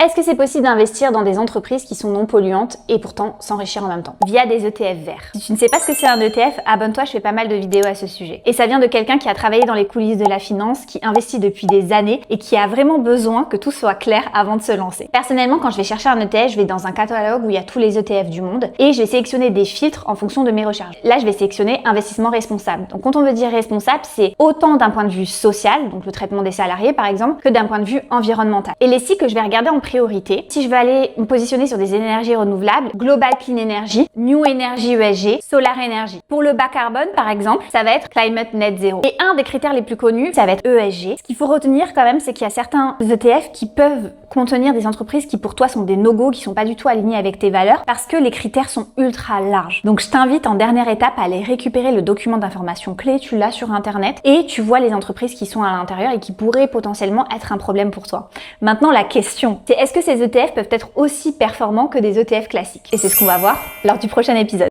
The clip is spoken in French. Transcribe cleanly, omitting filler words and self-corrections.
Est-ce que c'est possible d'investir dans des entreprises qui sont non polluantes et pourtant s'enrichir en même temps via des ETF verts? Si tu ne sais pas ce que c'est un ETF, abonne-toi, je fais pas mal de vidéos à ce sujet. Et ça vient de quelqu'un qui a travaillé dans les coulisses de la finance, qui investit depuis des années et qui a vraiment besoin que tout soit clair avant de se lancer. Personnellement, quand je vais chercher un ETF, je vais dans un catalogue où il y a tous les ETF du monde et je vais sélectionner des filtres en fonction de mes recherches. Là, je vais sélectionner investissement responsable. Donc quand on veut dire responsable, c'est autant d'un point de vue social, donc le traitement des salariés par exemple, que d'un point de vue environnemental. Et les sites que je vais regarder en priorité, si je veux aller me positionner sur des énergies renouvelables, Global Clean Energy, New Energy ESG, Solar Energy. Pour le bas carbone, par exemple, ça va être Climate Net Zero. Et un des critères les plus connus, ça va être ESG. Ce qu'il faut retenir quand même, c'est qu'il y a certains ETF qui peuvent contenir des entreprises qui pour toi sont des no-go, qui sont pas du tout alignées avec tes valeurs, parce que les critères sont ultra larges. Donc je t'invite en dernière étape à aller récupérer le document d'information clé, tu l'as sur internet, et tu vois les entreprises qui sont à l'intérieur et qui pourraient potentiellement être un problème pour toi. Maintenant la question, c'est est-ce que ces ETF peuvent être aussi performants que des ETF classiques? Et c'est ce qu'on va voir lors du prochain épisode.